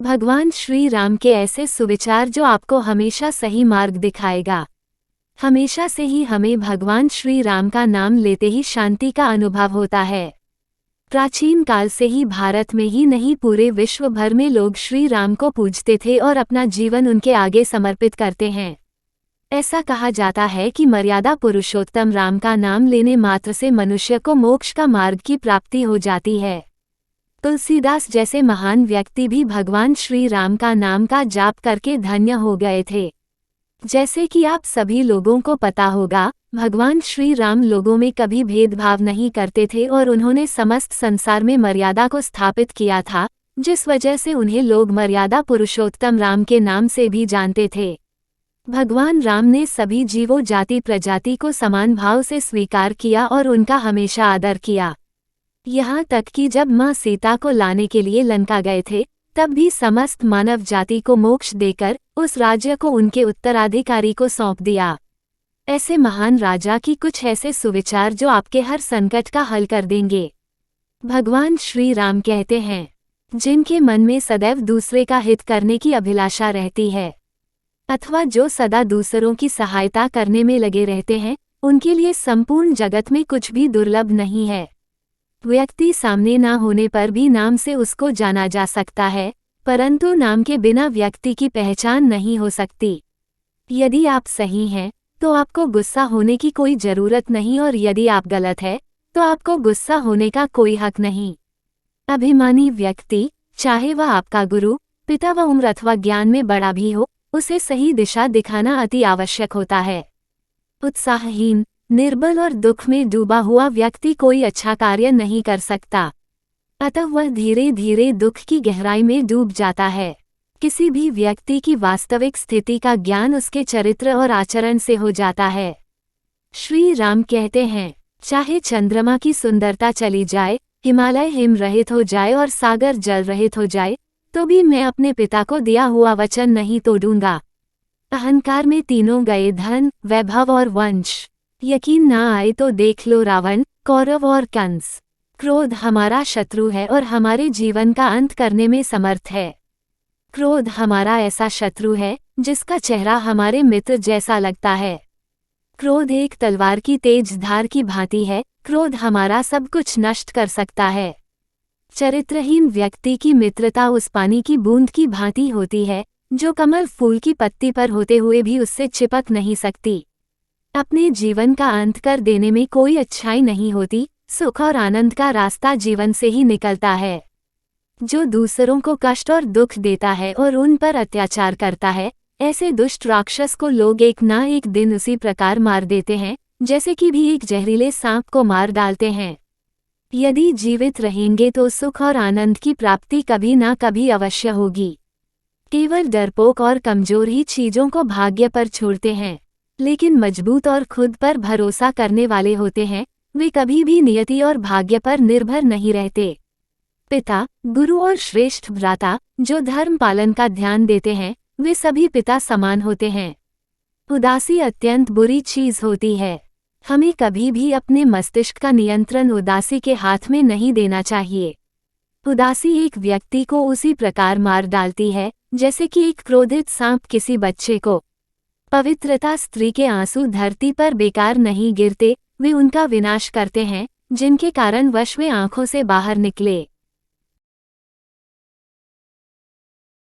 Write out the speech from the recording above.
भगवान श्री राम के ऐसे सुविचार जो आपको हमेशा सही मार्ग दिखाएगा। हमेशा से ही हमें भगवान श्री राम का नाम लेते ही शांति का अनुभव होता है। प्राचीन काल से ही भारत में ही नहीं पूरे विश्व भर में लोग श्री राम को पूजते थे और अपना जीवन उनके आगे समर्पित करते हैं। ऐसा कहा जाता है कि मर्यादा पुरुषोत्तम राम का नाम लेने मात्र से मनुष्य को मोक्ष का मार्ग की प्राप्ति हो जाती है। तुलसीदास जैसे महान व्यक्ति भी भगवान श्री राम का नाम का जाप करके धन्य हो गए थे। जैसे कि आप सभी लोगों को पता होगा, भगवान श्री राम लोगों में कभी भेदभाव नहीं करते थे और उन्होंने समस्त संसार में मर्यादा को स्थापित किया था, जिस वजह से उन्हें लोग मर्यादा पुरुषोत्तम राम के नाम से भी जानते थे। भगवान राम ने सभी जीवों जाति प्रजाति को समान भाव से स्वीकार किया और उनका हमेशा आदर किया। यहाँ तक कि जब माँ सीता को लाने के लिए लंका गए थे, तब भी समस्त मानव जाति को मोक्ष देकर उस राज्य को उनके उत्तराधिकारी को सौंप दिया। ऐसे महान राजा की कुछ ऐसे सुविचार जो आपके हर संकट का हल कर देंगे। भगवान श्री राम कहते हैं, जिनके मन में सदैव दूसरे का हित करने की अभिलाषा रहती है अथवा जो सदा दूसरों की सहायता करने में लगे रहते हैं, उनके लिए संपूर्ण जगत में कुछ भी दुर्लभ नहीं है। व्यक्ति सामने ना होने पर भी नाम से उसको जाना जा सकता है, परंतु नाम के बिना व्यक्ति की पहचान नहीं हो सकती। यदि आप सही हैं, तो आपको गुस्सा होने की कोई जरूरत नहीं और यदि आप गलत है, तो आपको गुस्सा होने का कोई हक नहीं। अभिमानी व्यक्ति, चाहे वह आपका गुरु, पिता व उम्र अथवा ज्ञान में बड़ा भी हो, उसे सही दिशा दिखाना अति आवश्यक होता है। उत्साहहीन, निर्बल और दुख में डूबा हुआ व्यक्ति कोई अच्छा कार्य नहीं कर सकता, अतः वह धीरे धीरे दुख की गहराई में डूब जाता है। किसी भी व्यक्ति की वास्तविक स्थिति का ज्ञान उसके चरित्र और आचरण से हो जाता है। श्री राम कहते हैं, चाहे चंद्रमा की सुंदरता चली जाए, हिमालय हिम रहित हो जाए और सागर जल रहित हो जाए, तो भी मैं अपने पिता को दिया हुआ वचन नहीं तोड़ूंगा। अहंकार में तीनों गए, धन, वैभव और वंश। यकीन ना आए तो देख लो रावण, कौरव और कंस। क्रोध हमारा शत्रु है और हमारे जीवन का अंत करने में समर्थ है। क्रोध हमारा ऐसा शत्रु है जिसका चेहरा हमारे मित्र जैसा लगता है। क्रोध एक तलवार की तेज धार की भांति है। क्रोध हमारा सब कुछ नष्ट कर सकता है। चरित्रहीन व्यक्ति की मित्रता उस पानी की बूंद की भांति होती है जो कमल फूल की पत्ती पर होते हुए भी उससे चिपक नहीं सकती। अपने जीवन का अंत कर देने में कोई अच्छाई नहीं होती। सुख और आनंद का रास्ता जीवन से ही निकलता है। जो दूसरों को कष्ट और दुख देता है और उन पर अत्याचार करता है, ऐसे दुष्ट राक्षस को लोग एक ना एक दिन उसी प्रकार मार देते हैं जैसे कि भी एक जहरीले सांप को मार डालते हैं। यदि जीवित रहेंगे तो सुख और आनंद की प्राप्ति कभी ना कभी अवश्य होगी। केवल डरपोक और कमजोर ही चीजों को भाग्य पर छोड़ते हैं, लेकिन मजबूत और खुद पर भरोसा करने वाले होते हैं, वे कभी भी नियति और भाग्य पर निर्भर नहीं रहते। पिता, गुरु और श्रेष्ठ भ्राता जो धर्म पालन का ध्यान देते हैं, वे सभी पिता समान होते हैं। उदासी अत्यंत बुरी चीज होती है। हमें कभी भी अपने मस्तिष्क का नियंत्रण उदासी के हाथ में नहीं देना चाहिए। उदासी एक व्यक्ति को उसी प्रकार मार डालती है जैसे कि एक क्रोधित सांप किसी बच्चे को। पवित्रता स्त्री के आंसू धरती पर बेकार नहीं गिरते, वे उनका विनाश करते हैं जिनके कारण वश वे आंखों से बाहर निकले।